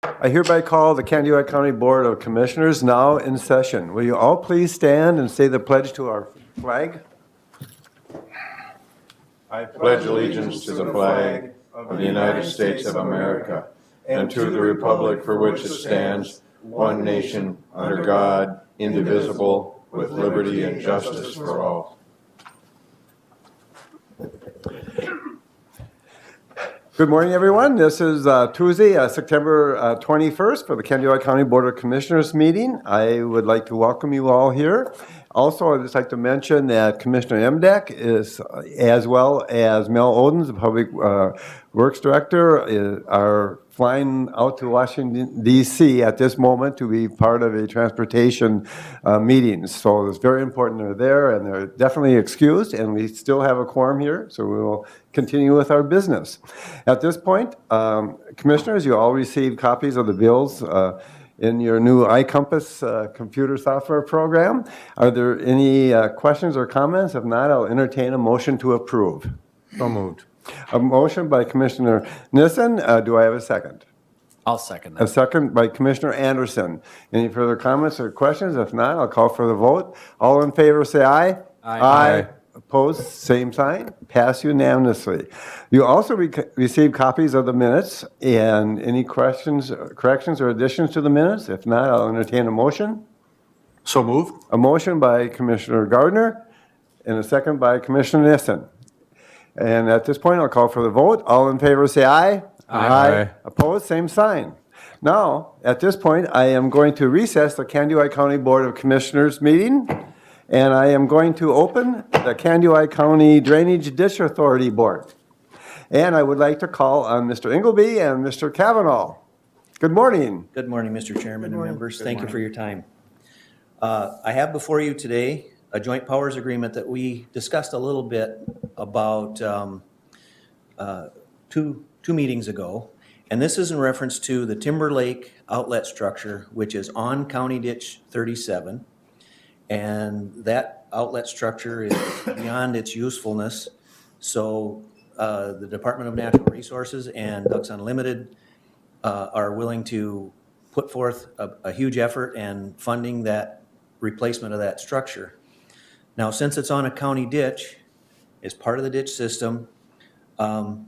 I hereby call the Candidac County Board of Commissioners now in session. Will you all please stand and say the pledge to our flag? I pledge allegiance to the flag of the United States of America and to the republic for which it stands, one nation, under God, indivisible, with liberty and justice for all. Good morning, everyone. This is Tuesday, September 21st for the Candidac County Board of Commissioners meeting. I would like to welcome you all here. Also, I'd just like to mention that Commissioner Emdek is, as well as Mel Odens, the Public Works Director, are flying out to Washington, D.C. at this moment to be part of a transportation meeting. So it's very important they're there, and they're definitely excused, and we still have a quorum here, so we will continue with our business. At this point, Commissioners, you all received copies of the bills in your new iCompass computer software program. Are there any questions or comments? If not, I'll entertain a motion to approve. So moved. A motion by Commissioner Nissen. Do I have a second? I'll second A that. second by Commissioner Anderson. Any further comments or questions? If not, I'll call for the vote. All in favor say aye. Aye. Opposed, same sign. Pass unanimously. You also received copies of the minutes, and any questions, corrections, or additions to the minutes? If not, I'll entertain a motion. So moved. A motion by Commissioner Gardner and a second by Commissioner Nissen. And at this point, I'll call for the vote. All in favor say aye. Aye. Opposed, same sign. Now, at this point, I am going to recess the Candidac County Board of Commissioners meeting, and I am going to open the Candidac County Drainage Ditch Authority Board. And I would like to call on Mr. Ingleby and Mr. Kavanaugh. Good morning. Good morning, Mr. Chairman and members. Thank you for your time. I have before you today a joint powers agreement that we discussed a little bit about two meetings ago. And this is in reference to the Timber Lake outlet structure, which is on County Ditch 37. And that outlet structure is beyond its usefulness. So the Department of Natural Resources and Ducks Unlimited are willing to put forth a huge effort and funding that replacement of that structure. Now, since it's on a county ditch, as part of the ditch system,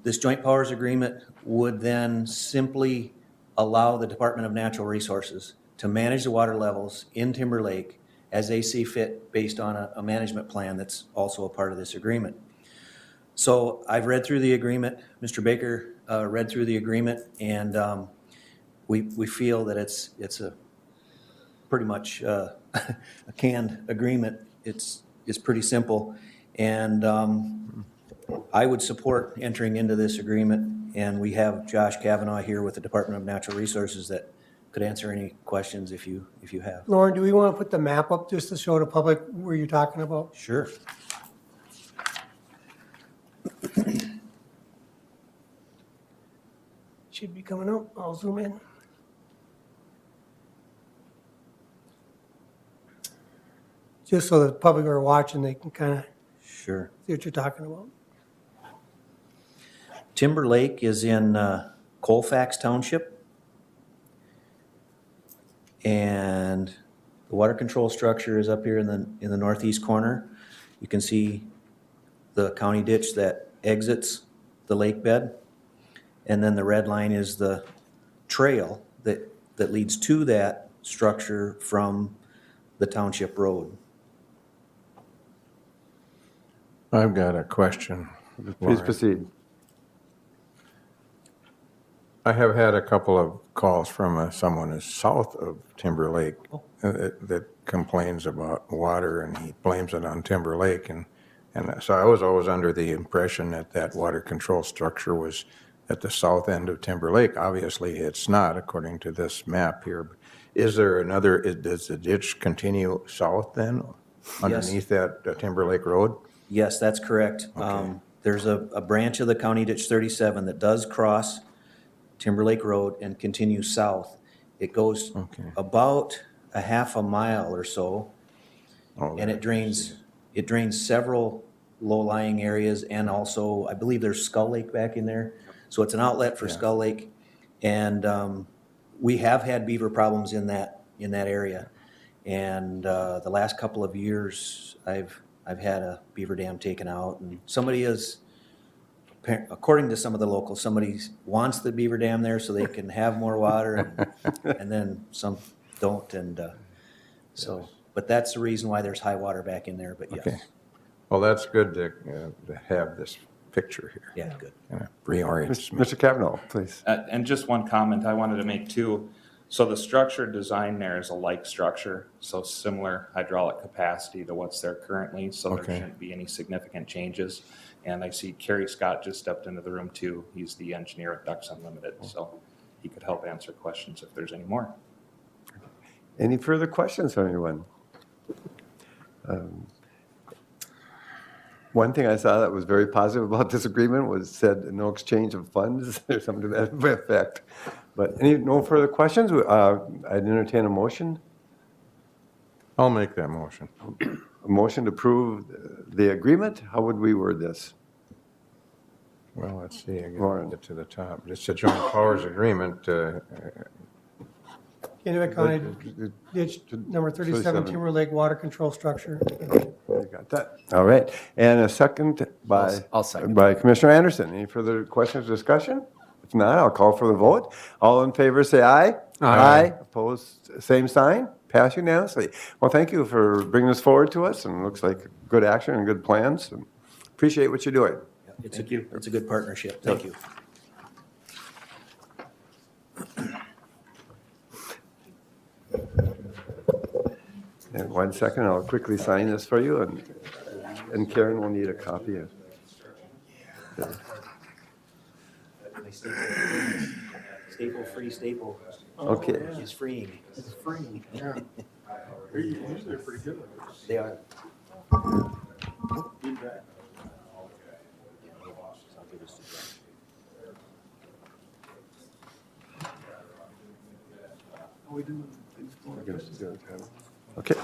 this joint powers agreement would then simply allow the Department of Natural Resources to manage the water levels in Timber Lake as they see fit based on a management plan that's also a part of this agreement. So I've read through the agreement. Mr. Baker read through the agreement, and we feel that it's a pretty much a canned agreement. It's pretty simple, and I would support entering into this agreement. And we have Josh Kavanaugh here with the Department of Natural Resources that could answer any questions if you have. Lauren, do we want to put the map up just to show the public where you're talking about? Sure. Should be coming up. I'll zoom in. Just so the public are watching, they can kind of Sure. see what you're talking about. Timber Lake is in Colfax Township. And the water control structure is up here in the northeast corner. You can see the county ditch that exits the lake bed. And then the red line is the trail that leads to that structure from the township road. I've got a question. Please Lauren. proceed. I have had a couple of calls from someone who's south of Timber Lake that complains about water, and he blames it on Timber Lake. And so I was always under the impression that water control structure was at the south end of Timber Lake. Obviously, it's not, according to this map here. Is there another, does the ditch continue south then, underneath that Timber Lake Road? Yes, that's correct. Okay. There's a branch of the County Ditch 37 that does cross Timber Lake Road and continue south. It goes about a half a mile or so, and it drains several low-lying areas, and also, I believe there's Skull Lake back in there. So it's an outlet for Skull Lake, and We have had beaver problems in that area. And the last couple of years, I've had a beaver dam taken out, and somebody is, according to some of the locals, somebody wants the beaver dam there so they can have more water, and then some don't, and so, but that's the reason why there's high water back in there, but yes. Okay. Well, that's good to have this picture here. Yeah, good. Kind of reorients me. Mr. Kavanaugh, please. And just one comment I wanted to make too. So the structure design there is a like structure, so similar hydraulic capacity to what's there currently, so there Okay. shouldn't be any significant changes. And I see Kerry Scott just stepped into the room too. He's the engineer at Ducks Unlimited, so he could help answer questions if there's any more. Any further questions from anyone? One thing I saw that was very positive about this agreement was said no exchange of funds or something to that effect. But no further questions? I'd entertain a motion. I'll make that motion. A motion to approve the agreement. How would we word this? Well, let's see, I Warren. get to the top. It's a joint powers agreement. Kennewick County Ditch number 37 Timber Lake Water Control Structure. You got that? All right. And a second by, I'll second. by Commissioner Anderson. Any further questions or discussion? If not, I'll call for the vote. All in favor, say aye. Aye. Opposed, same sign. Pass unanimously. Well, thank you for bringing this forward to us, and it looks like good action and good plans. And appreciate what you're doing. It's a good partnership. Thank you. And 1 second, I'll quickly sign this for you, and Karen will need a copy of. Staple free staple Okay. is freeing. It's freeing. Usually pretty good. They are. Okay.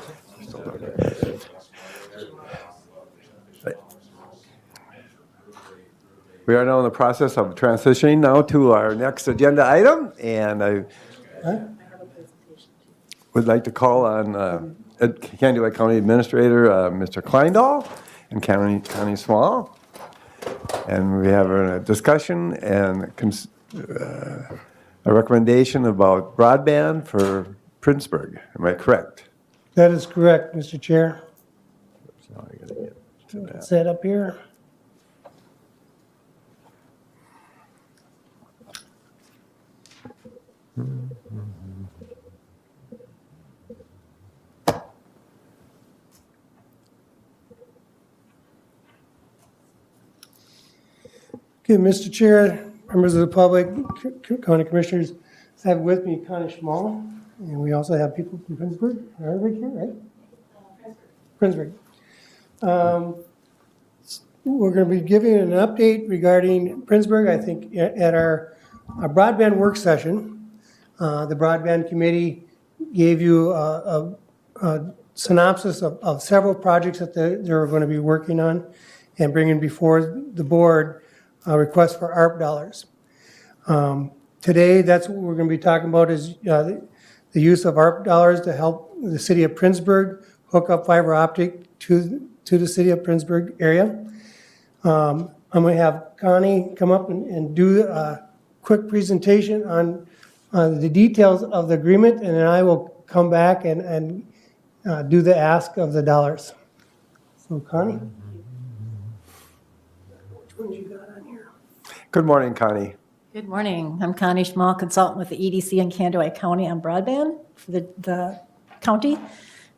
Right. We are now in the process of transitioning now to our next agenda item, and I would like to call on Candiway County Administrator, Mr. Kleindahl, and County Small. And we have a discussion and a recommendation about broadband for Prinzburg. Am I correct? That is correct, Mr. Chair. So I gotta get to that. Set up here. Okay, Mr. Chair, members of the public, county commissioners, I have with me Connie Schmall, and we also have people from Prinzburg. Are everybody here, right? Prinzburg. We're going to be giving an update regarding Prinzburg, I think, at our broadband work session. The broadband committee gave you a synopsis of several projects that they're going to be working on and bringing before the board a request for ARP dollars. Today, that's what we're going to be talking about is the use of ARP dollars to help the city of Prinzburg hook up fiber optic to the city of Prinzburg area. I'm going to have Connie come up and do a quick presentation on the details of the agreement, and then I will come back and do the ask of the dollars. So Connie? Which ones you got on here? Good morning, Connie. Good morning. I'm Connie Schmall, consultant with the EDC in Candiway County on broadband for the county.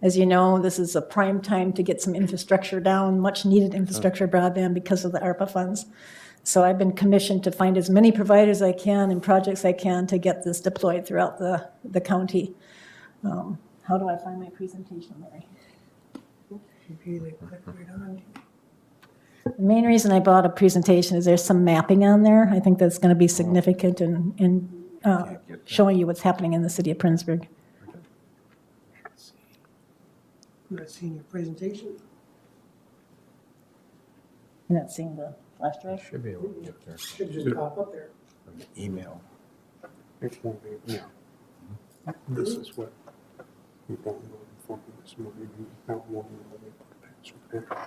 As you know, this is a prime time to get some infrastructure down, much needed infrastructure broadband because of the Arpa funds. So I've been commissioned to find as many providers I can and projects I can to get this deployed throughout the county. How do I find my presentation, Larry? The main reason I bought a presentation is there's some mapping on there. I think that's going to be significant in showing you what's happening in the city of Prinzburg. You not seeing your presentation? You're not seeing the flash drive? Should be able to get there. Should just pop up there. Email. This is what we don't know for this morning. Not one of the past.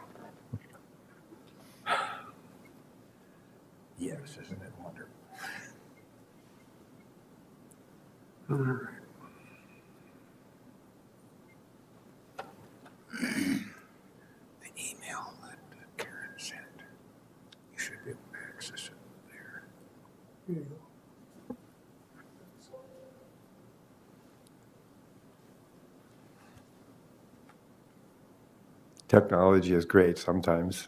Yes, isn't it wonderful? All right. The email that Karen sent, you should be able to access it there. Here you go. Technology is great sometimes.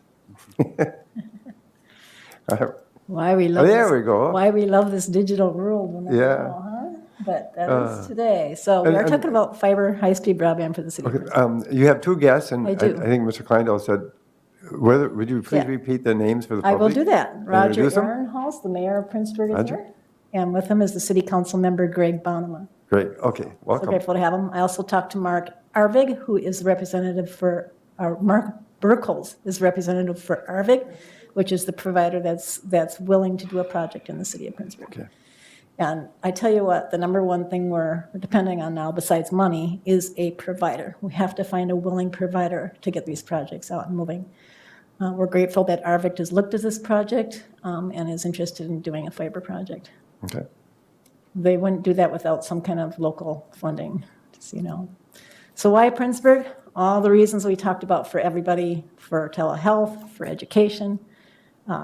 Why we love Oh, there this, we go. Why we love this digital world. We'll never Yeah. know, huh? But that is today. So we and- are and- talking about fiber high-speed broadband for the city. of Okay, Princeton. you have two guests, and I I do. think Mr. Kleindale said, would you please Yeah. repeat the names for the I public? will do that. Roger introduce 'em? Ehrenhaus, the mayor of Princeburg, is Roger. here. And with him is the city council member Greg Bonema. Great, okay, So welcome. grateful to have him. I also talked to Mark Arvig, who is representative for, Mark Burkholz is representative for Arvig, which is the provider that's willing to do a project in the city of Princeburg. Okay. And I tell you what, the number one thing we're depending on now, besides money, is a provider. We have to find a willing provider to get these projects out and moving. We're grateful that Arvig has looked at this project and is interested in doing a fiber project. Okay. They wouldn't do that without some kind of local funding, just so you know. So why Princeburg? All the reasons we talked about for everybody, for telehealth, for education,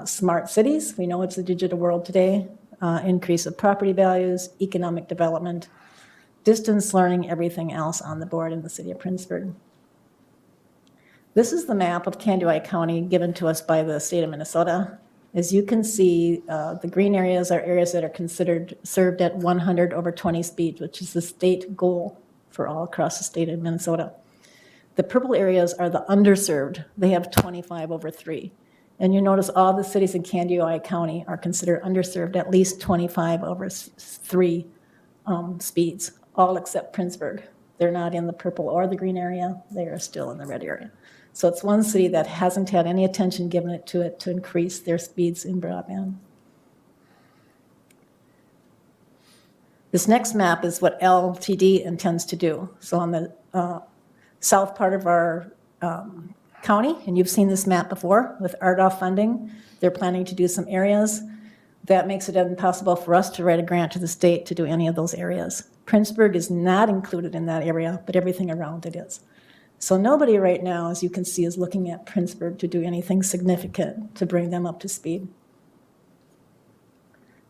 smart cities. We know it's a digital world today. Increase of property values, economic development, distance learning, everything else on the board in the city of Princeburg. This is the map of Kandiwai County given to us by the state of Minnesota. As you can see, the green areas are areas that are considered served at 100 over 20 speeds, which is the state goal for all across the state of Minnesota. The purple areas are the underserved. They have 25 over 3. And you notice all the cities in Kandiwai County are considered underserved at least 25 over 3 speeds, all except Princeburg. They're not in the purple or the green area. They are still in the red area. So it's one city that hasn't had any attention given to it to increase their speeds in broadband. This next map is what LTD intends to do. So on the south part of our county, and you've seen this map before with RDOF funding, they're planning to do some areas. That makes it impossible for us to write a grant to the state to do any of those areas. Princeburg is not included in that area, but everything around it is. So nobody right now, as you can see, is looking at Princeburg to do anything significant to bring them up to speed.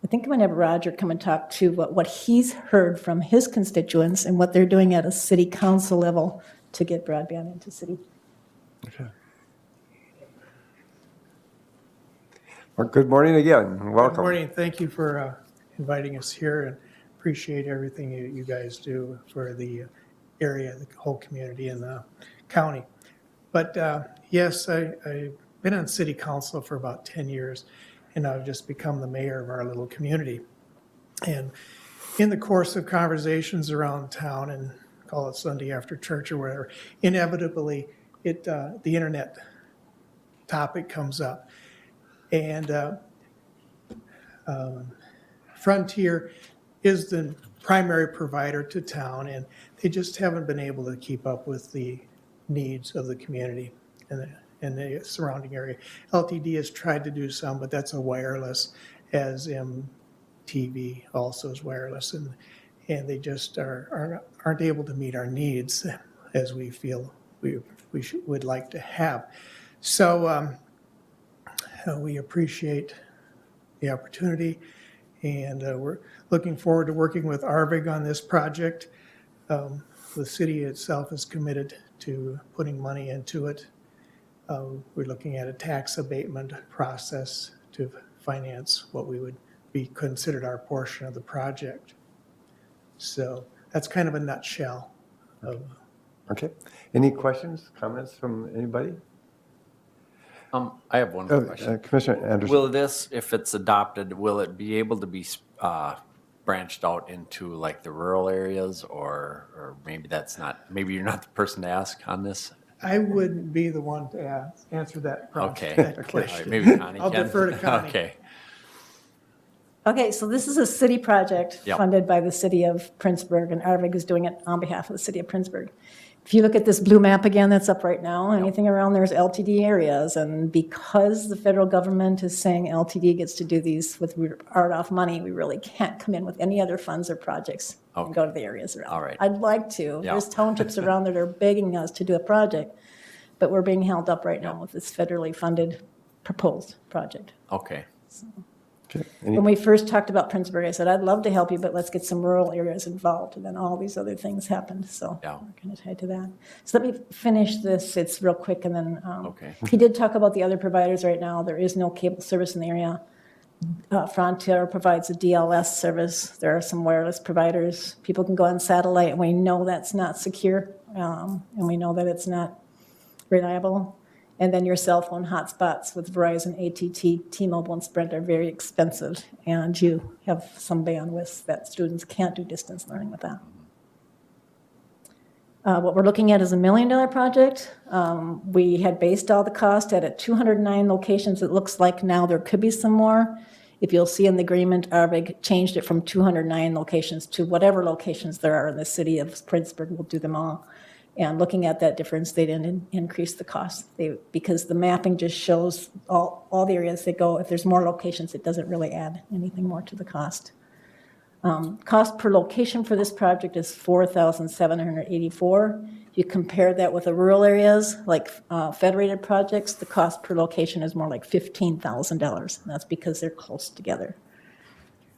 I think I'm going to have Roger come and talk to what he's heard from his constituents and what they're doing at a city council level to get broadband into city. Okay. Well, good morning again, and welcome. Good morning. Thank you for inviting us here, and appreciate everything you guys do for the area, the whole community and the county. But yes, I've been on city council for about 10 years, and I've just become the mayor of our little community. And in the course of conversations around town, and call it Sunday after church or whatever, inevitably the internet topic comes up. And Frontier is the primary provider to town, and they just haven't been able to keep up with the needs of the community and the surrounding area. LTD has tried to do some, but that's a wireless, as MTV also is wireless, and they just aren't able to meet our needs as we feel would like to have. So we appreciate the opportunity, and we're looking forward to working with Arvig on this project. The city itself is committed to putting money into it. We're looking at a tax abatement process to finance what we would be considered our portion of the project. So that's kind of a nutshell of. Okay. Any questions, comments from anybody? I have one question. Commissioner Anderson. Will this, if it's adopted, will it be able to be branched out into like the rural areas, or maybe that's not, maybe you're not the person to ask on this? I wouldn't be the one to answer that Okay. that All question. right, maybe Connie I'll can. defer to Connie. Okay. Okay, so this is a city project Yep. funded by the city of Prinzburg, and Arvig is doing it on behalf of the city of Prinzburg. If you look at this blue map again that's up right now, anything around there is LTD areas, and because the federal government is saying LTD gets to do these with RDOF money, we really can't come in with any other funds or projects and go to the areas around. All right. I'd like to. Yeah. There's townships around that are begging us to do a project, but we're being held up right now with this federally funded proposed project. Okay. When we first talked about Prinzburg, I said, I'd love to help you, but let's get some rural areas involved. And then all these other things happened, so Yeah. we're kind of tied to that. So let me finish this, it's real quick, and then, Okay. he did talk about the other providers right now. There is no cable service in the area. Frontier provides a DLS service. There are some wireless providers. People can go on satellite, and we know that's not secure, and we know that it's not reliable. And then your cell phone hotspots with Verizon, AT&T, T-Mobile, and Sprint are very expensive, and you have some bandwidth that students can't do distance learning with that. What we're looking at is $1 million project. We had based all the cost at 209 locations. It looks like now there could be some more. If you'll see in the agreement, Arvig changed it from 209 locations to whatever locations there are in the city of Prinzburg. We'll do them all. And looking at that difference, they didn't increase the cost. Because the mapping just shows all the areas they go. If there's more locations, it doesn't really add anything more to the cost. Cost per location for this project is $4,784. If you compare that with the rural areas, like federated projects, the cost per location is more like $15,000. And that's because they're close together.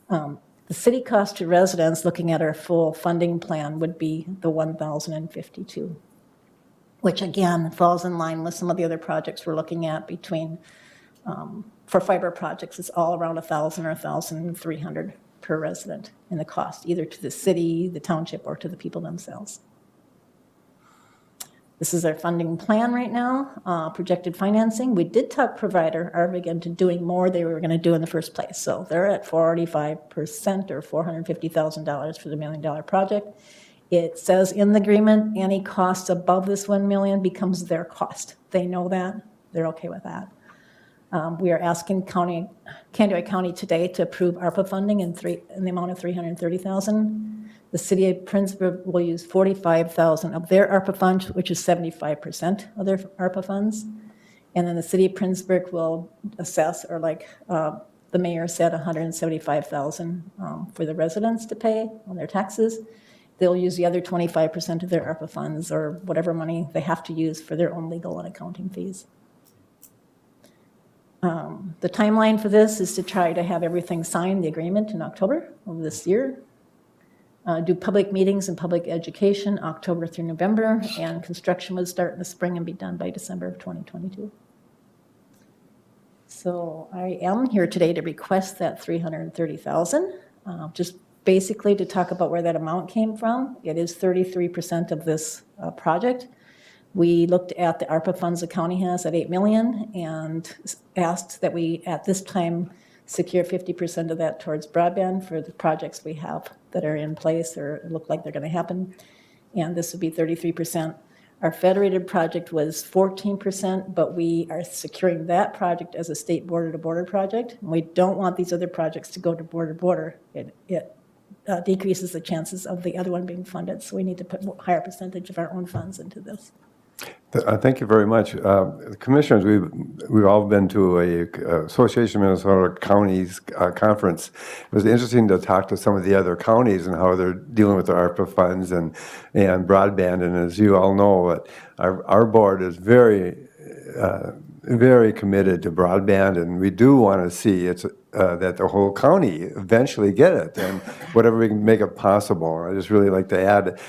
The city cost to residents, looking at our full funding plan, would be the $1,052, which again falls in line with some of the other projects we're looking at between, for fiber projects, it's all around $1,000 or $1,300 per resident in the cost, either to the city, the township, or to the people themselves. This is our funding plan right now, projected financing. We did talk provider Arvig into doing more they were going to do in the first place. So they're at 45% or $450,000 for the $1 million project. It says in the agreement, any costs above this $1 million becomes their cost. They know that. They're okay with that. We are asking Candido County today to approve ARPA funding in the amount of $330,000. The city of Prinzburg will use $45,000 of their ARPA funds, which is 75% of their ARPA funds. And then the city of Prinzburg will assess, or like the mayor said, $175,000 for the residents to pay on their taxes. They'll use the other 25% of their ARPA funds or whatever money they have to use for their own legal and accounting fees. The timeline for this is to try to have everything signed, the agreement, in October of this year. Do public meetings and public education October through November, and construction would start in the spring and be done by December of 2022. So I am here today to request that $330,000, just basically to talk about where that amount came from. It is 33% of this project. We looked at the ARPA funds the county has at $8 million and asked that we, at this time, secure 50% of that towards broadband for the projects we have that are in place or look like they're going to happen. And this would be 33%. Our federated project was 14%, but we are securing that project as a state border-to-border project. And we don't want these other projects to go to border-to-border. It decreases the chances of the other one being funded. So we need to put a higher percentage of our own funds into this. Thank you very much. Commissioners, we've all been to a Association of Minnesota Counties conference. It was interesting to talk to some of the other counties and how they're dealing with the ARPA funds and broadband. And as you all know, our board is very committed to broadband, and we do want to see that the whole county eventually get it, and whatever we can make it possible. I just really like to add,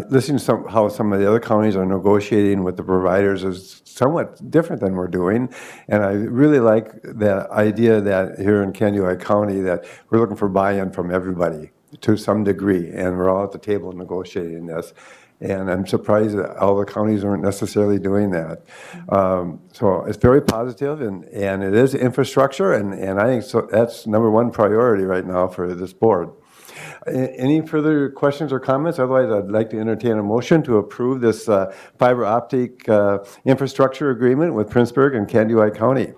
listening to how some of the other counties are negotiating with the providers is somewhat different than we're doing. And I really like the idea that here in Candido County that we're looking for buy-in from everybody to some degree. And we're all at the table negotiating this. And I'm surprised that all the counties aren't necessarily doing that. So it's very positive, and it is infrastructure. And I think so that's number one priority right now for this board. Any further questions or comments? Otherwise, I'd like to entertain a motion to approve this fiber optic infrastructure agreement with Prinzburg and Candido County.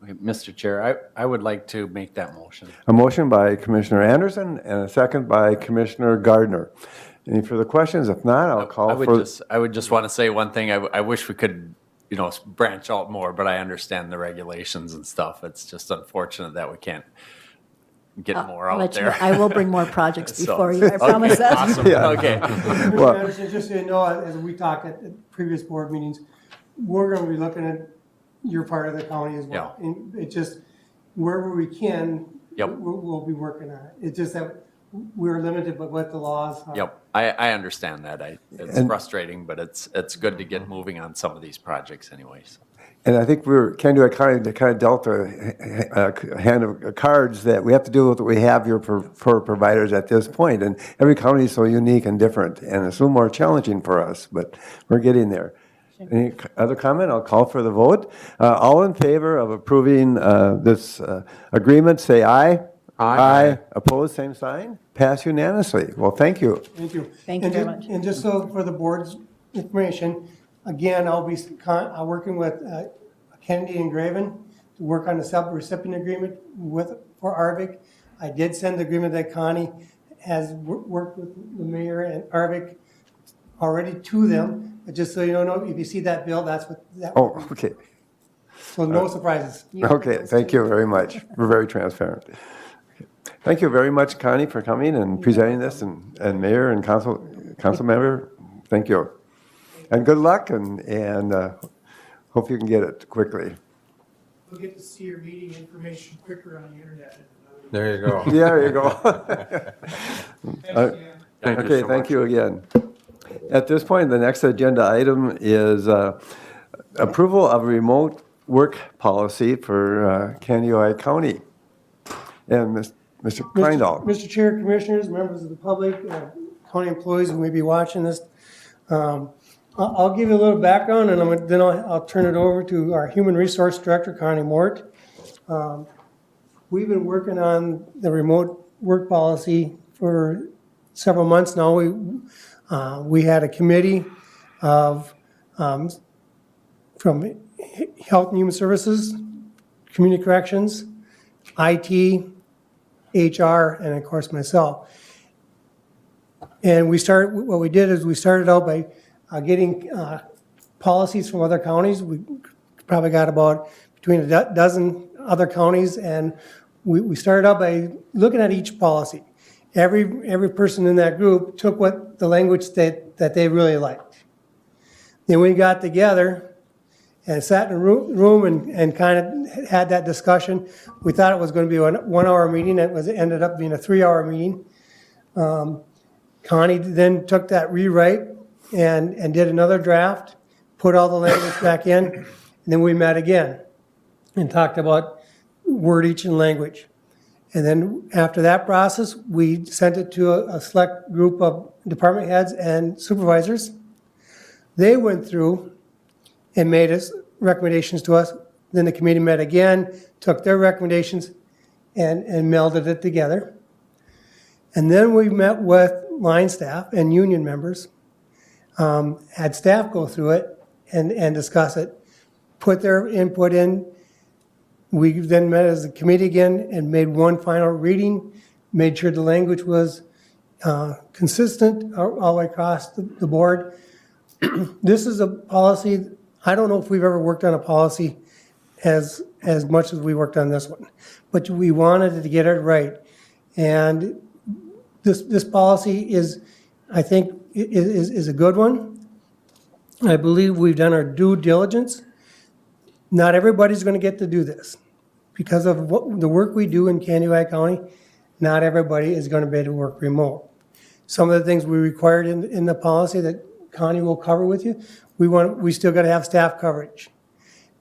Mr. Chair, I would like to make that motion. A motion by Commissioner Anderson and a second by Commissioner Gardner. Any further questions? If not, I'll call for. I would just want to say one thing. I wish we could, branch out more, but I understand the regulations and stuff. It's just unfortunate that we can't get more I'll out let you know. there. I will bring more projects So- before you, I promise that. Awesome. Yeah. Okay. Well- Anderson, just so you know, as we talked at previous board meetings, we're gonna be looking at your part of the county as well. And it just, wherever we can, Yep. we'll be working on it. It's just that we're limited by what the laws are. Yep, I understand that. It's frustrating, but it's good to get moving on some of these projects anyways. And I think Canada County kind of dealt a hand of cards that we have to do with what we have here for providers at this point. And every county is so unique and different, and it's a little more challenging for us, but we're getting there. Any other comment? I'll call for the vote. All in favor of approving this agreement, say aye. Aye. Opposed, same sign. Pass unanimously. Well, thank you. Thank you. Thank you very much. And just so for the board's information, again, I'll be working with Kennedy and Graven to work on the sub-recipient agreement for Arvik. I did send the agreement that Connie has worked with the mayor and Arvik already to them. But just so you know, if you see that bill, that's what that. Oh, okay. So no surprises. Okay, thank you very much. We're very transparent. Okay. Thank you very much, Connie, for coming and presenting this, and Mayor and Council Member, thank you. And good luck, and hope you can get it quickly. We'll get to see your meeting information quicker on the internet. There you go. Yeah, there you go. Thank you Okay, so thank much. you again. At this point, the next agenda item is approval of remote work policy for Candioi County. And Mr. Kreindall. Mr. Chair, Commissioners, members of the public, county employees who may be watching this, I'll give you a little background, and then I'll turn it over to our Human Resource Director, Connie Mort. We've been working on the remote work policy for several months now. We had a committee of from Health and Human Services, Community Corrections, IT, HR, and of course myself. And what we did is we started out by getting policies from other counties. We probably got about between a dozen other counties, and we started out by looking at each policy. Every person in that group took what the language that they really liked. Then we got together and sat in a room and kind of had that discussion. We thought it was going to be a 1 hour meeting. It ended up being a 3 hour meeting. Connie then took that rewrite and did another draft, put all the language back in, and then we met again and talked about wordage and language. And then after that process, we sent it to a select group of department heads and supervisors. They went through and made us recommendations to us. Then the committee met again, took their recommendations and melded it together. And then we met with line staff and union members, had staff go through it and discuss it, put their input in. We then met as a committee again and made one final reading, made sure the language was consistent all the way across the board. This is a policy, I don't know if we've ever worked on a policy as much as we worked on this one, but we wanted to get it right. And this policy is, I think, is a good one. I believe we've done our due diligence. Not everybody's going to get to do this. Because of the work we do in Candioi County, not everybody is going to be able to work remote. Some of the things we required in the policy that Connie will cover with you, we still got to have staff coverage.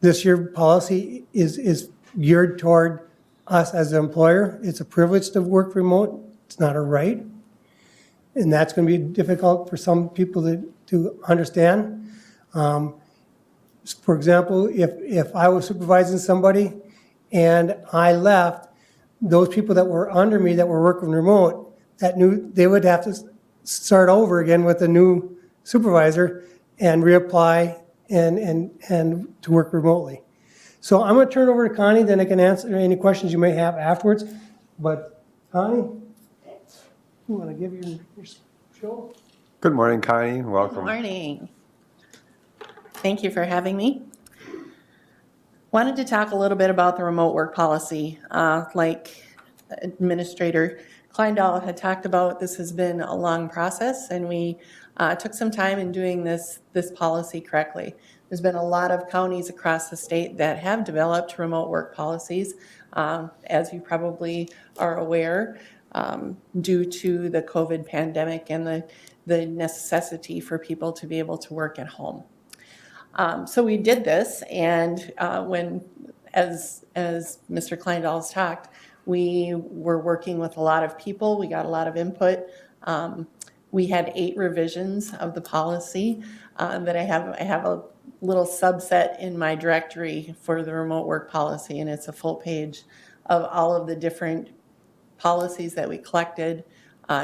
This year policy is geared toward us as an employer. It's a privilege to work remote. It's not a right. And that's going to be difficult for some people to understand. For example, if I was supervising somebody and I left, those people that were under me that were working remote, they would have to start over again with a new supervisor and reapply and to work remotely. So I'm going to turn it over to Connie, then I can answer any questions you may have afterwards. But Connie, you want to give your show? Good morning, Connie. Good Welcome. morning. Thank you for having me. Wanted to talk a little bit about the remote work policy. Like Administrator Kleindahl had talked about, this has been a long process, and we took some time in doing this policy correctly. There's been a lot of counties across the state that have developed remote work policies, as you probably are aware, due to the COVID pandemic and the necessity for people to be able to work at home. So we did this, and as Mr. Kleindahl's talked, we were working with a lot of people. We got a lot of input. We had 8 revisions of the policy that I have a little subset in my directory for the remote work policy, and it's a full page of all of the different policies that we collected,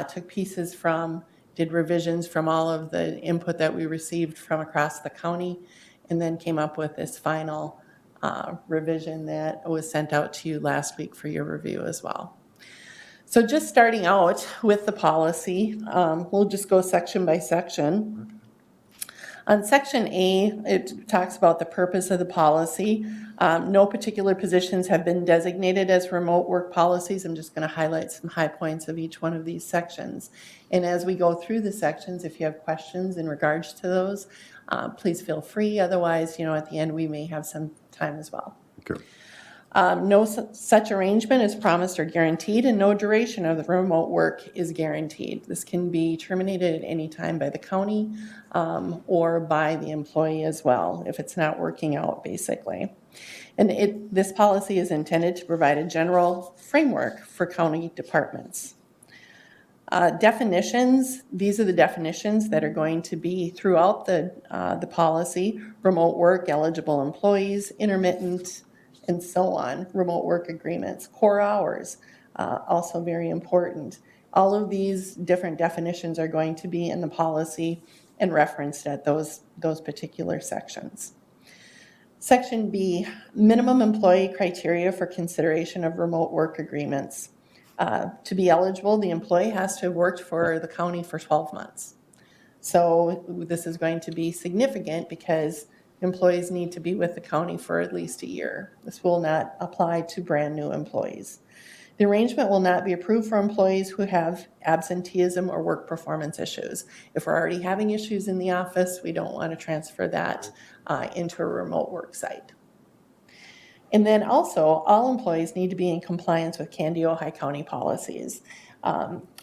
took pieces from, did revisions from all of the input that we received from across the county, and then came up with this final revision that was sent out to you last week for your review as well. So just starting out with the policy, we'll just go section by section. On section A, it talks about the purpose of the policy. No particular positions have been designated as remote work policies. I'm just going to highlight some high points of each one of these sections. And as we go through the sections, if you have questions in regards to those, please feel free. Otherwise, at the end, we may have some time as well. Okay. No such arrangement is promised or guaranteed, and no duration of the remote work is guaranteed. This can be terminated at any time by the county or by the employee as well, if it's not working out, basically. And this policy is intended to provide a general framework for county departments. Definitions, these are the definitions that are going to be throughout the policy: remote work, eligible employees, intermittent, and so on, remote work agreements, core hours, also very important. All of these different definitions are going to be in the policy and referenced at those particular sections. Section B, minimum employee criteria for consideration of remote work agreements. To be eligible, the employee has to have worked for the county for 12 months. So this is going to be significant because employees need to be with the county for at least a year. This will not apply to brand new employees. The arrangement will not be approved for employees who have absenteeism or work performance issues. If we're already having issues in the office, we don't want to transfer that into a remote work site. And then also, all employees need to be in compliance with Candy-Ojai County policies.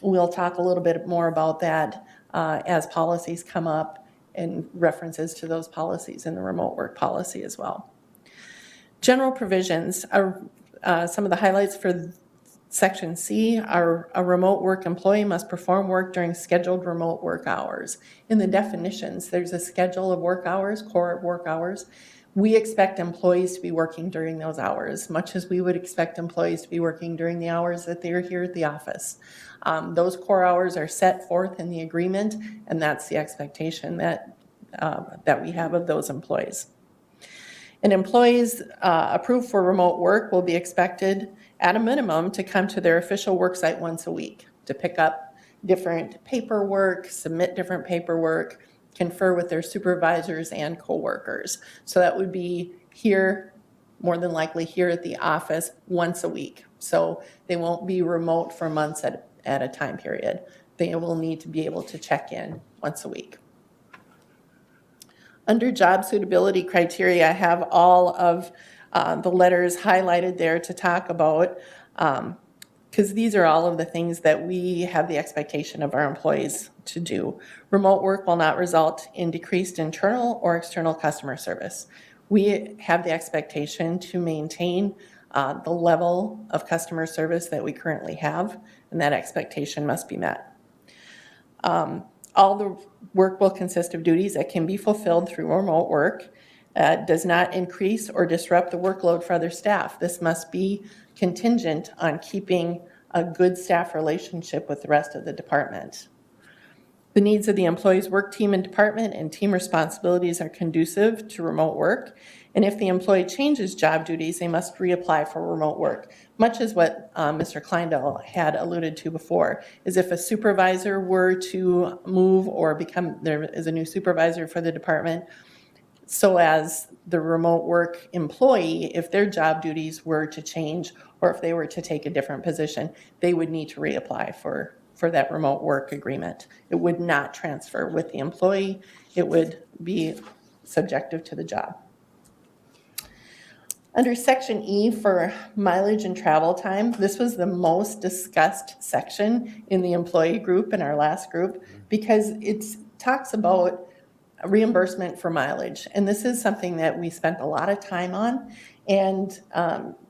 We'll talk a little bit more about that as policies come up, and references to those policies in the remote work policy as well. General provisions are some of the highlights for section C are a remote work employee must perform work during scheduled remote work hours. In the definitions, there's a schedule of work hours, core work hours. We expect employees to be working during those hours, much as we would expect employees to be working during the hours that they're here at the office. Those core hours are set forth in the agreement, and that's the expectation that we have of those employees. And employees approved for remote work will be expected at a minimum to come to their official work site once a week to pick up different paperwork, submit different paperwork, confer with their supervisors and coworkers. So that would be here, more than likely here at the office once a week. So they won't be remote for months at a time period. They will need to be able to check in once a week. Under job suitability criteria, I have all of the letters highlighted there to talk about, because these are all of the things that we have the expectation of our employees to do. Remote work will not result in decreased internal or external customer service. We have the expectation to maintain the level of customer service that we currently have, and that expectation must be met. All the work will consist of duties that can be fulfilled through remote work. Does not increase or disrupt the workload for other staff. This must be contingent on keeping a good staff relationship with the rest of the department. The needs of the employee's work team and department and team responsibilities are conducive to remote work. And if the employee changes job duties, they must reapply for remote work, much as what Mr. Kleindall had alluded to before, is if a supervisor were to move or there is a new supervisor for the department, so as the remote work employee, if their job duties were to change or if they were to take a different position, they would need to reapply for that remote work agreement. It would not transfer with the employee. It would be subjective to the job. Under Section E for mileage and travel time, this was the most discussed section in the employee group, in our last group, because it talks about reimbursement for mileage. And this is something that we spent a lot of time on, and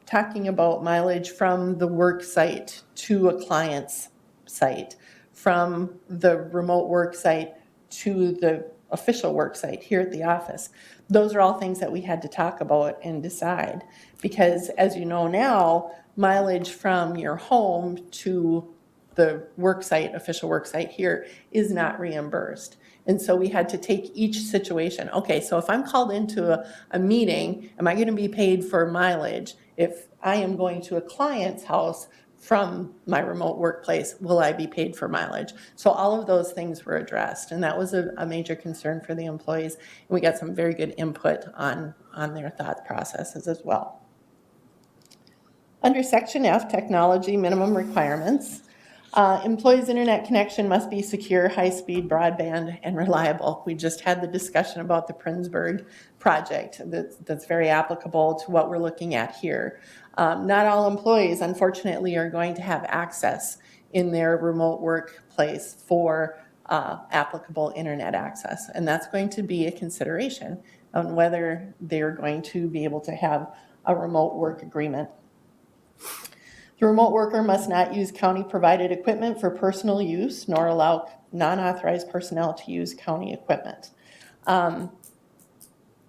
talking about mileage from the work site to a client's site, from the remote work site to the official work site here at the office. Those are all things that we had to talk about and decide, because as you know now, mileage from your home to the work site, official work site here, is not reimbursed. And so we had to take each situation. Okay, so if I'm called into a meeting, am I going to be paid for mileage? If I am going to a client's house from my remote workplace, will I be paid for mileage? So all of those things were addressed, and that was a major concern for the employees. And we got some very good input on their thought processes as well. Under Section F, technology minimum requirements, employees' internet connection must be secure, high-speed, broadband, and reliable. We just had the discussion about the Prinzburg project that's very applicable to what we're looking at here. Not all employees, unfortunately, are going to have access in their remote workplace for applicable internet access, and that's going to be a consideration on whether they're going to be able to have a remote work agreement. The remote worker must not use county-provided equipment for personal use, nor allow non-authorized personnel to use county equipment.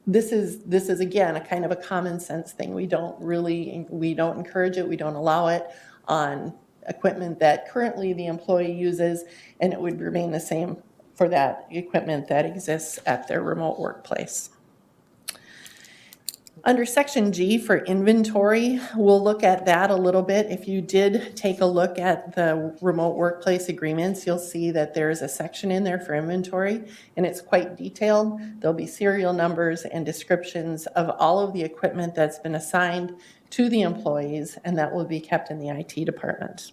This is again a kind of a common sense thing. We don't encourage it. We don't allow it on equipment that currently the employee uses, and it would remain the same for that equipment that exists at their remote workplace. Under Section G for inventory, we'll look at that a little bit. If you did take a look at the remote workplace agreements, you'll see that there's a section in there for inventory, and it's quite detailed. There'll be serial numbers and descriptions of all of the equipment that's been assigned to the employees, and that will be kept in the IT department.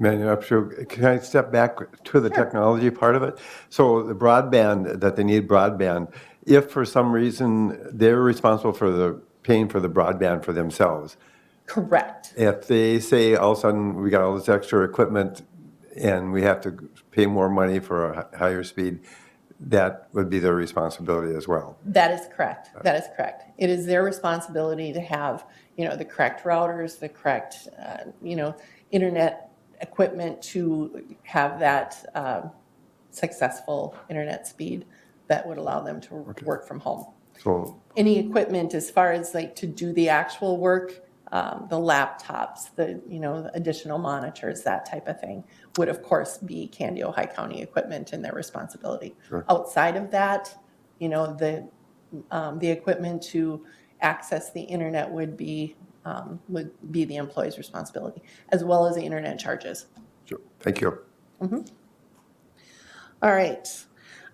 Can I step back to the technology part of it? So the broadband, that they need broadband, if for some reason they're responsible for paying for the broadband for themselves. Correct. If they say all of a sudden we got all this extra equipment and we have to pay more money for a higher speed, that would be their responsibility as well. That is correct. That is correct. It is their responsibility to have, the correct routers, the correct, internet equipment to have that successful internet speed that would allow them to work from home. So Any equipment as far as like to do the actual work, the laptops, the additional monitors, that type of thing would of course be Candy-Ojai County equipment and their responsibility. Sure. Outside of that, the equipment to access the internet would be the employee's responsibility, as well as the internet charges. sure. Thank you. All right.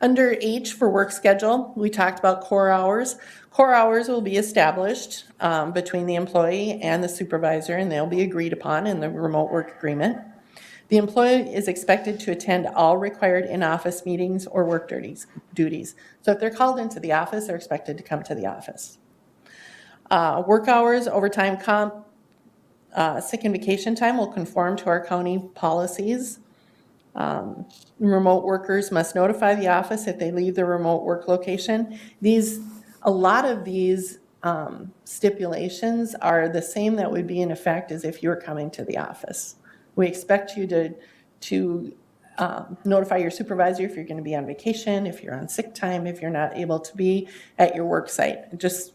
Under H for work schedule, we talked about core hours. Core hours will be established between the employee and the supervisor, and they'll be agreed upon in the remote work agreement. The employee is expected to attend all required in-office meetings or work duties. So if they're called into the office, they're expected to come to the office. Work hours, overtime comp, sick and vacation time will conform to our county policies. Remote workers must notify the office if they leave the remote work location. A lot of these stipulations are the same that would be in effect as if you were coming to the office. We expect you to notify your supervisor if you're going to be on vacation, if you're on sick time, if you're not able to be at your work site. Just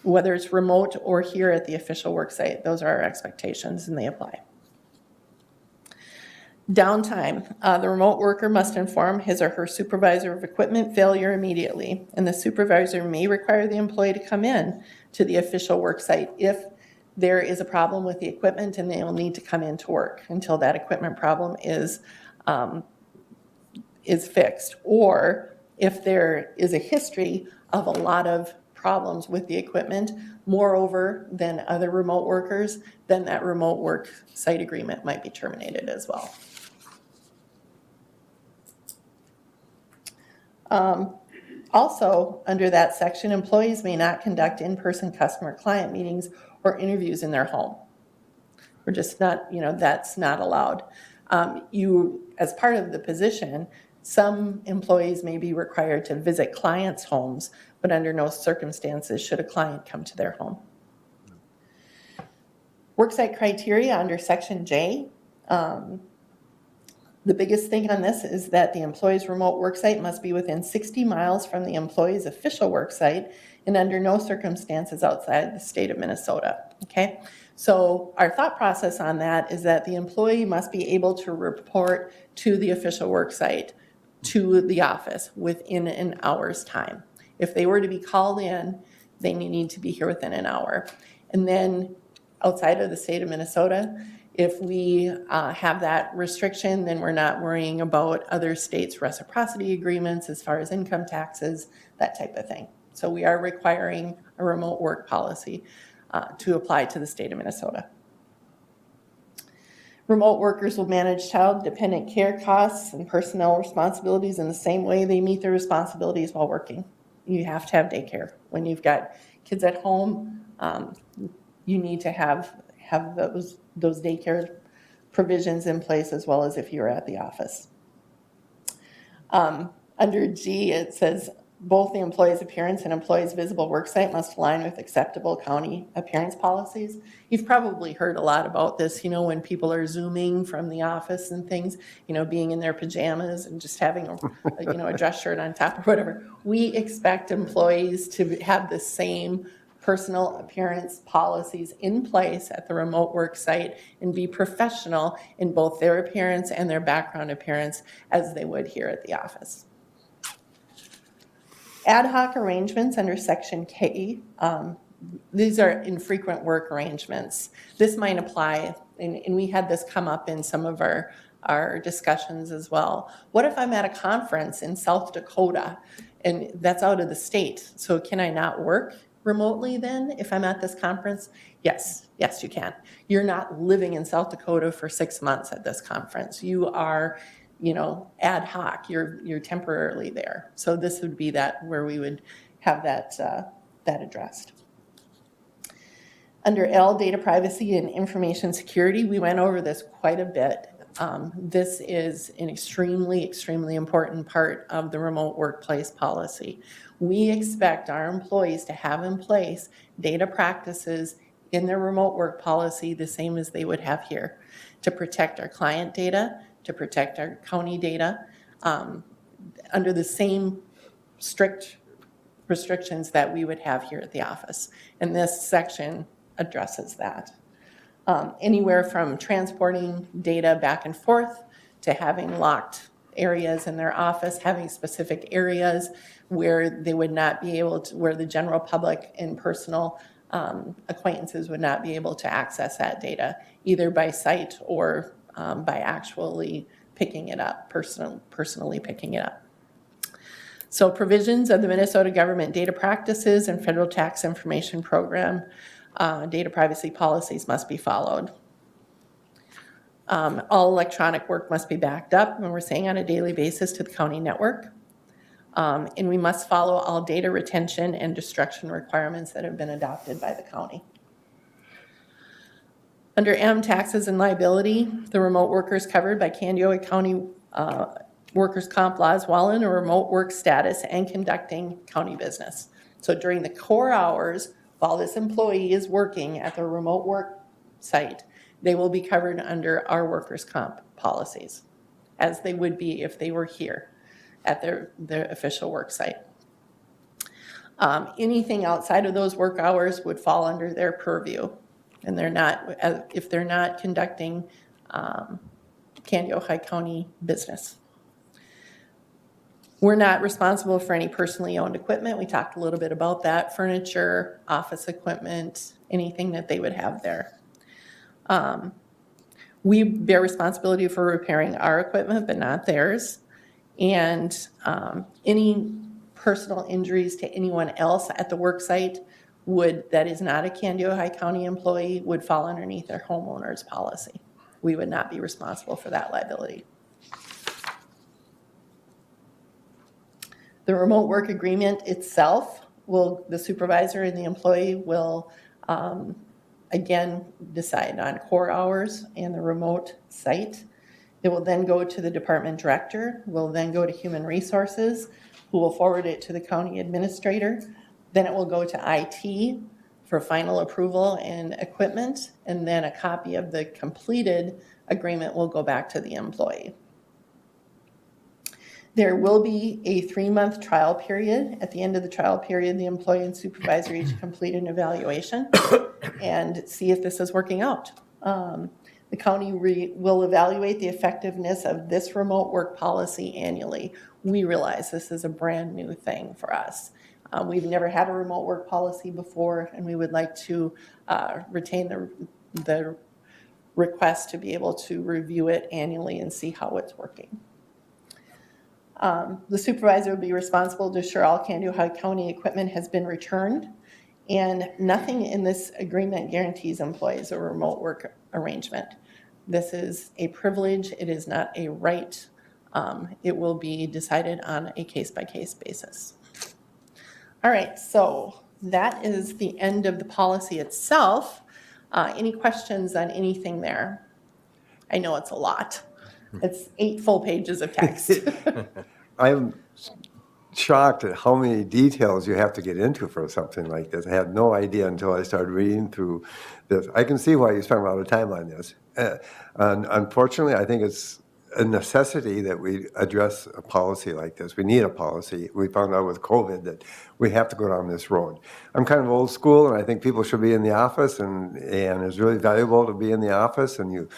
whether it's remote or here at the official work site, those are our expectations and they apply. Downtime. The remote worker must inform his or her supervisor of equipment failure immediately, and the supervisor may require the employee to come in to the official work site if there is a problem with the equipment and they will need to come in to work until that equipment problem is fixed. Or if there is a history of a lot of problems with the equipment, moreover than other remote workers, then that remote work site agreement might be terminated as well. Also, under that section, employees may not conduct in-person customer-client meetings or interviews in their home. We're just not, that's not allowed. As part of the position, some employees may be required to visit clients' homes, but under no circumstances should a client come to their home. Worksite criteria under Section J. The biggest thing on this is that the employee's remote worksite must be within 60 miles from the employee's official worksite and under no circumstances outside the state of Minnesota, okay? So our thought process on that is that the employee must be able to report to the official worksite, to the office within an hour's time. If they were to be called in, they need to be here within an hour. And then outside of the state of Minnesota, if we have that restriction, then we're not worrying about other states' reciprocity agreements as far as income taxes, that type of thing. So we are requiring a remote work policy to apply to the state of Minnesota. Remote workers will manage child dependent care costs and personnel responsibilities in the same way they meet their responsibilities while working. You have to have daycare. When you've got kids at home, you need to have those daycare provisions in place as well as if you're at the office. Under G, it says both the employee's appearance and employee's visible worksite must align with acceptable county appearance policies. You've probably heard a lot about this, when people are Zooming from the office and things, being in their pajamas and just having a dress shirt on top or whatever. We expect employees to have the same personal appearance policies in place at the remote work site and be professional in both their appearance and their background appearance as they would here at the office. Ad hoc arrangements under Section K. These are infrequent work arrangements. This might apply, and we had this come up in some of our discussions as well. What if I'm at a conference in South Dakota and that's out of the state? So can I not work remotely then if I'm at this conference? Yes, you can. You're not living in South Dakota for 6 months at this conference. You are, ad hoc. You're temporarily there. So this would be that where we would have that addressed. Under L, data privacy and information security, we went over this quite a bit. This is an extremely, extremely important part of the remote workplace policy. We expect our employees to have in place data practices in their remote work policy the same as they would have here to protect our client data, to protect our county data, under the same strict restrictions that we would have here at the office. And this section addresses that. Anywhere from transporting data back and forth to having locked areas in their office, having specific areas where they would not be able to, where the general public and personal acquaintances would not be able to access that data, either by sight or by actually picking it up, personally picking it up. So provisions of the Minnesota Government Data Practices and Federal Tax Information Program data privacy policies must be followed. All electronic work must be backed up, and we're saying on a daily basis, to the county network. And we must follow all data retention and destruction requirements that have been adopted by the county. Under M, taxes and liability, the remote workers covered by Candiota County workers' comp laws while in a remote work status and conducting county business. So during the core hours, while this employee is working at the remote work site, they will be covered under our workers' comp policies, as they would be if they were here at their official work site. Anything outside of those work hours would fall under their purview, and they're not, if they're not conducting Candiota County business. We're not responsible for any personally owned equipment. We talked a little bit about that, furniture, office equipment, anything that they would have there. We bear responsibility for repairing our equipment, but not theirs. And any personal injuries to anyone else at the work site that is not a Candiota County employee would fall underneath their homeowner's policy. We would not be responsible for that liability. The remote work agreement itself the supervisor and the employee will, again, decide on core hours and the remote site. It will then go to the department director, will then go to human resources, who will forward it to the county administrator. Then it will go to IT for final approval and equipment, and then a copy of the completed agreement will go back to the employee. There will be a 3-month trial period. At the end of the trial period, the employee and supervisor each complete an evaluation and see if this is working out. The county will evaluate the effectiveness of this remote work policy annually. We realize this is a brand new thing for us. We've never had a remote work policy before, and we would like to retain the request to be able to review it annually and see how it's working. The supervisor will be responsible to ensure all Candiota County equipment has been returned, and nothing in this agreement guarantees employees a remote work arrangement. This is a privilege. It is not a right. It will be decided on a case-by-case basis. All right, so that is the end of the policy itself. Any questions on anything there? I know it's a lot. It's 8 full pages of text. I'm shocked at how many details you have to get into for something like this. I had no idea until I started reading through this. I can see why you spent a lot of time on this. And unfortunately, I think it's a necessity that we address a policy like this. We need a policy. We found out with COVID that we have to go down this road. I'm kind of old school, and I think people should be in the office, and it's really valuable to be in the office, and you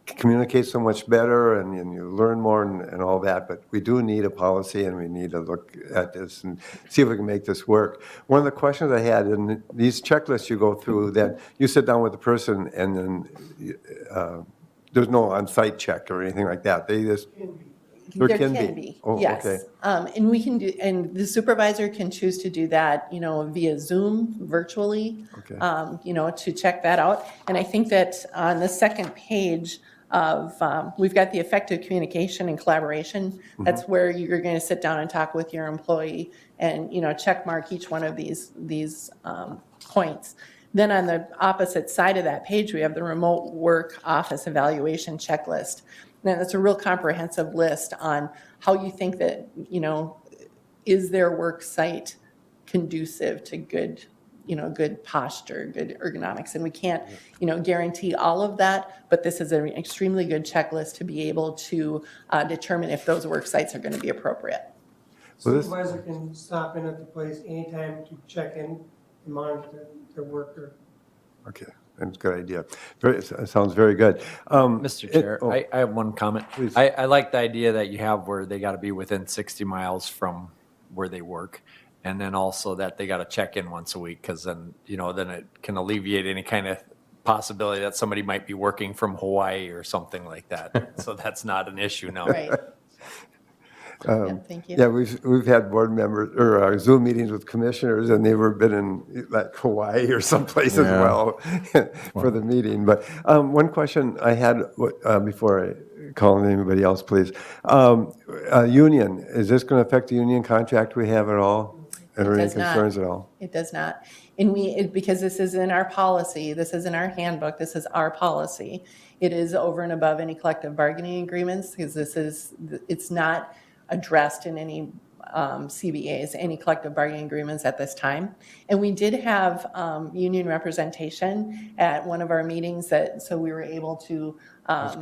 communicate so much better, and you learn more and all that, but we do need a policy, and we need to look at this and see if we can make this work. One of the questions I had in these checklists you go through, that you sit down with the person and then there's no on-site check or anything like that. They just, There can be, Oh, yes. okay. And we can do, and the supervisor can choose to do that, via Zoom, virtually, Okay. To check that out. And I think that on the second page we've got the effective communication and collaboration. That's where you're going to sit down and talk with your employee and, check mark each one of these points. Then on the opposite side of that page, we have the remote work office evaluation checklist. Now, that's a real comprehensive list on how you think that, is their work site conducive to good posture, good ergonomics. And we can't, guarantee all of that, but this is an extremely good checklist to be able to determine if those work sites are going to be appropriate. Supervisor can stop in at the place anytime to check in and monitor their worker. Okay, that's a good idea. It sounds very good. Mr. Chair, oh. I have one comment. Please. I like the idea that you have where they got to be within 60 miles from where they work. And then also that they got to check in once a week, because then, then it can alleviate any kind of possibility that somebody might be working from Hawaii or something like that. So that's not an issue now. Right. Yeah, thank you. Yeah, we've had board members or Zoom meetings with commissioners, and they've been in like Hawaii or someplace as Yeah. well for the meeting. But one question I had before I call on anybody else, please. Union, is this going to affect the union contract we have at all? Or any does not. concerns at all? It does not. And because this is in our policy, this is in our handbook, this is our policy. It is over and above any collective bargaining agreements, because it's not addressed in any CBAs, any collective bargaining agreements at this time. And we did have union representation at one of our meetings, so we were able to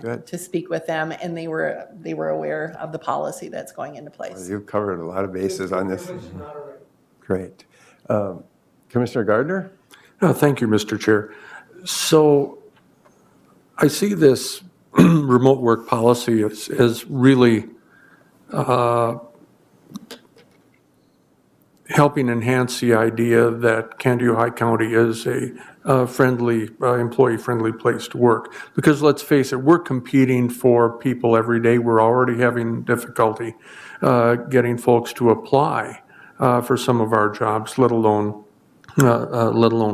good. to speak with them, and they were aware of the policy that's going into place. You've covered a lot of bases on this. Which is not all right. Great. Commissioner Gardner? Thank you, Mr. Chair. So I see this remote work policy is really helping enhance the idea that Candido County is a friendly, employee-friendly place to work. Because let's face it, we're competing for people every day. We're already having difficulty getting folks to apply for some of our jobs, let alone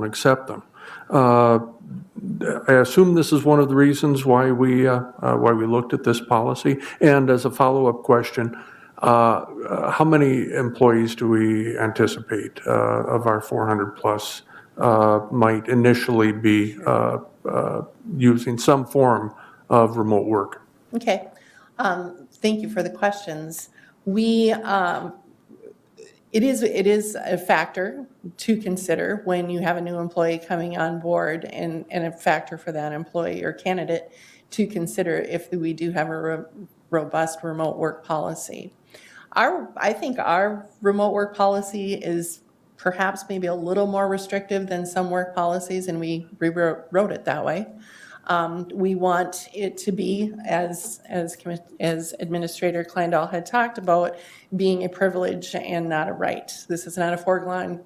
accept them. I assume this is one of the reasons why we looked at this policy. And as a follow-up question, how many employees do we anticipate of our 400 plus might initially be using some form of remote work? Okay. Thank you for the questions. It is a factor to consider when you have a new employee coming on board, and a factor for that employee or candidate to consider if we do have a robust remote work policy. I think our remote work policy is perhaps maybe a little more restrictive than some work policies, and we rewrote it that way. We want it to be, as Administrator Kleindahl had talked about, being a privilege and not a right. This is not a foregone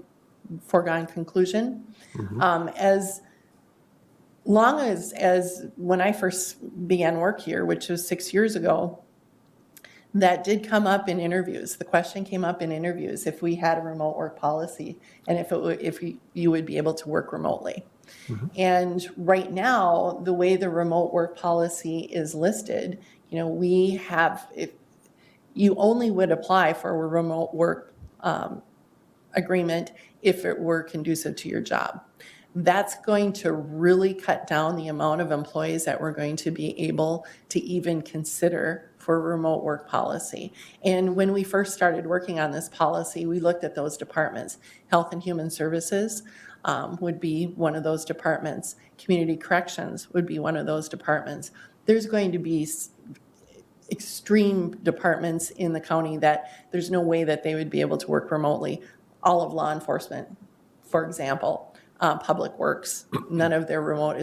conclusion. As long as when I first began work here, which was 6 years ago, that did come up in interviews. The question came up in interviews if we had a remote work policy and if you would be able to work remotely. And right now, the way the remote work policy is listed, we have, if you only would apply for a remote work agreement if it were conducive to your job. That's going to really cut down the amount of employees that we're going to be able to even consider for a remote work policy. And when we first started working on this policy, we looked at those departments. Health and Human Services would be one of those departments. Community Corrections would be one of those departments. There's going to be extreme departments in the county that there's no way that they would be able to work remotely. All of law enforcement, for example. Public Works, none of their work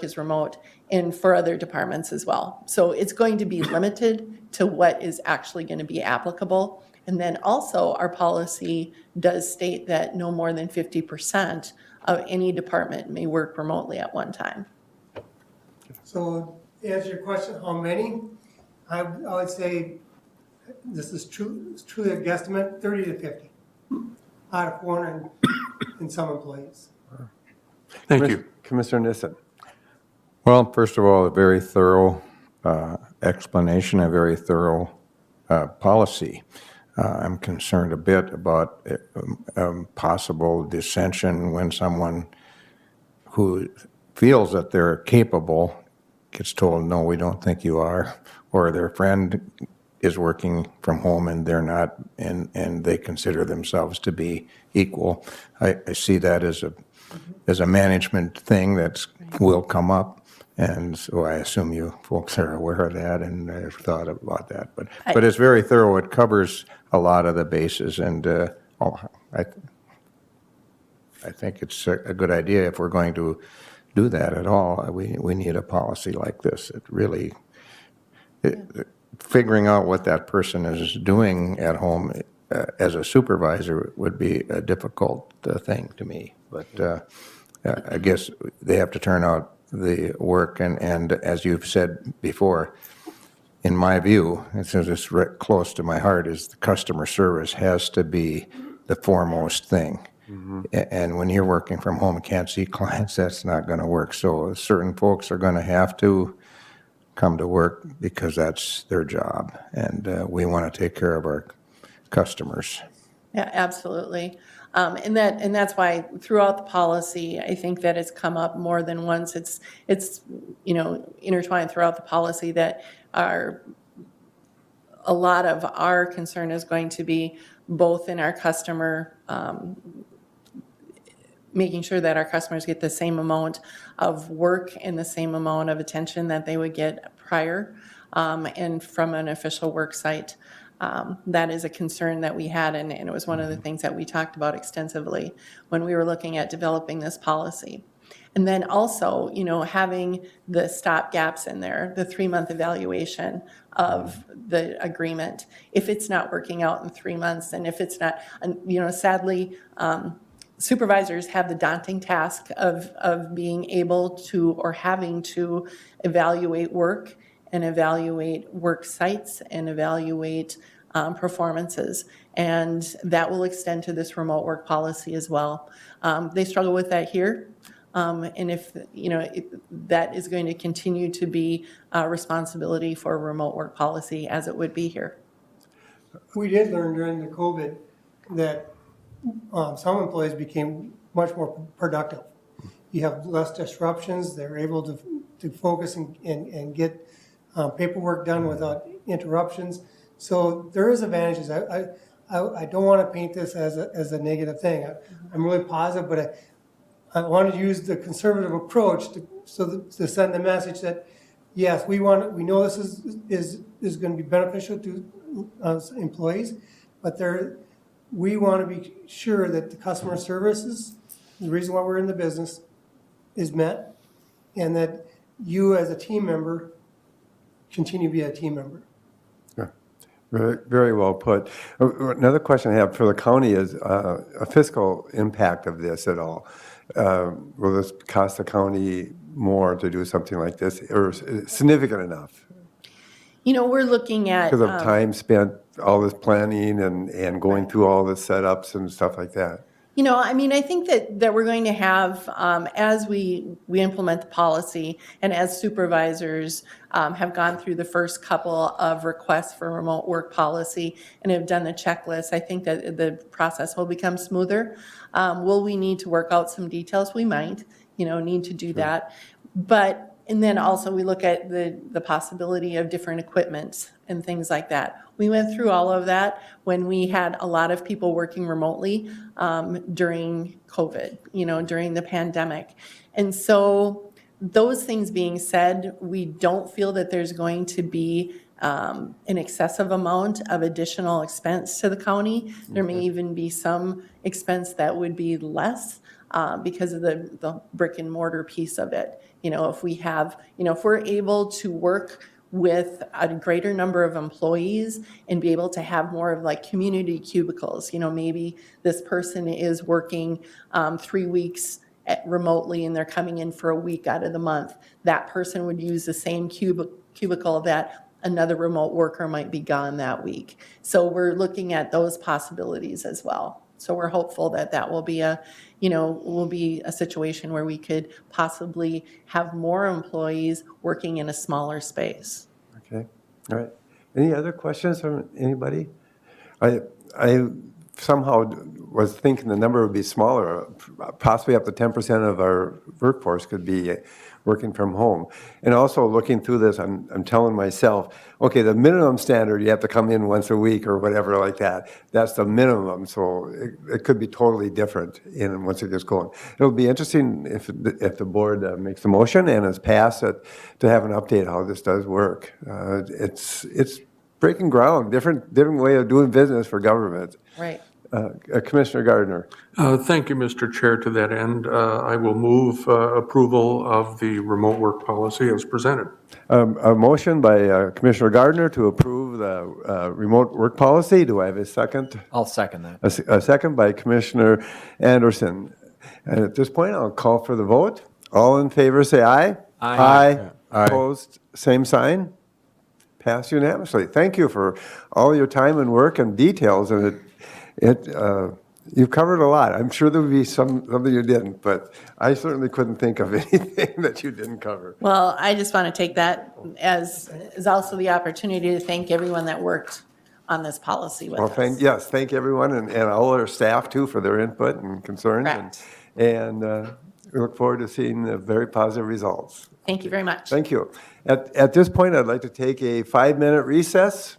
is remote, and for other departments as well. So it's going to be limited to what is actually going to be applicable. And then also our policy does state that no more than 50% of any department may work remotely at one time. So to answer your question, how many? I would say this is truly a guesstimate, 30 to 50 out of 400 and some employees. Thank you. Commissioner Nissen. Well, first of all, a very thorough explanation, a very thorough policy. I'm concerned a bit about possible dissension when someone who feels that they're capable gets told, no, we don't think you are, or their friend is working from home and they're not, and they consider themselves to be equal. I see that as a management thing that will come up. And so I assume you folks are aware of that and have thought about that. But it's very thorough. It covers a lot of the bases. And I think it's a good idea if we're going to do that at all. We need a policy like this. It really, figuring out what that person is doing at home as a supervisor would be a difficult thing to me. But I guess they have to turn out the work, and as you've said before, in my view, and since it's close to my heart, is the customer service has to be the foremost thing. And when you're working from home and can't see clients, that's not going to work. So certain folks are going to have to come to work because that's their job, and we want to take care of our customers. Yeah, absolutely. And that's why throughout the policy, I think that it's come up more than once. It's intertwined throughout the policy that a lot of our concern is going to be both in our customer, making sure that our customers get the same amount of work and the same amount of attention that they would get prior, and from an official work site. That is a concern that we had, and it was one of the things that we talked about extensively when we were looking at developing this policy. And then also, having the stop gaps in there, the 3-month evaluation of the agreement. If it's not working out in 3 months, and if it's not, sadly, supervisors have the daunting task of being able to or having to evaluate work and evaluate work sites and evaluate performances. And that will extend to this remote work policy as well. They struggle with that here. And if, that is going to continue to be a responsibility for a remote work policy as it would be here. We did learn during the COVID that some employees became much more productive. You have less disruptions, they're able to focus and get paperwork done without interruptions. So there is advantages. I don't want to paint this as a negative thing. I'm really positive, but I want to use the conservative approach to send the message that, yes, we know this is going to be beneficial to employees, but we want to be sure that the customer services, the reason why we're in the business, is met, and that you as a team member continue to be a team member. Yeah. Very, very well put. Another question I have for the county is a fiscal impact of this at all. Will this cost the county more to do something like this, or significant enough? We're looking at Because of time spent, all this planning and going through all the setups and stuff like that. I think that we're going to have, as we implement the policy and as supervisors have gone through the first couple of requests for remote work policy and have done the checklist, I think that the process will become smoother. Will we need to work out some details? We might, need to do that. And then also we look at the possibility of different equipment and things like that. We went through all of that when we had a lot of people working remotely during COVID, during the pandemic. And so those things being said, we don't feel that there's going to be an excessive amount of additional expense to the county. There may even be some expense that would be less because of the brick and mortar piece of it. If we have, if we're able to work with a greater number of employees and be able to have more of like community cubicles, maybe this person is working 3 weeks remotely and they're coming in for a week out of the month. That person would use the same cubicle that another remote worker might be gone that week. So we're looking at those possibilities as well. So we're hopeful that will be a situation where we could possibly have more employees working in a smaller space. Okay, all right. Any other questions from anybody? I somehow was thinking the number would be smaller, possibly up to 10% of our workforce could be working from home. And also looking through this, I'm telling myself, okay, the minimum standard, you have to come in once a week or whatever like that. That's the minimum, so it could be totally different once it gets going. It'll be interesting if the board makes the motion and has passed it to have an update how this does work. It's breaking ground, different way of doing business for government. Right. Commissioner Gardner. Thank you, Mr. Chair. To that end, I will move approval of the remote work policy as presented. A motion by Commissioner Gardner to approve the remote work policy. Do I have a second? I'll second that. A second by Commissioner Anderson. And at this point, I'll call for the vote. All in favor, say aye. Aye. Aye. Opposed, same sign. Passed unanimously. Thank you for all your time and work and details. And you've covered a lot. I'm sure there would be something you didn't, but I certainly couldn't think of anything that you didn't cover. Well, I just want to take that as also the opportunity to thank everyone that worked on this policy with us. Well, thank everyone and all our staff too for their input and concerns. Correct. And we look forward to seeing the very positive results. Thank you very much. Thank you. At this point, I'd like to take a 5-minute recess.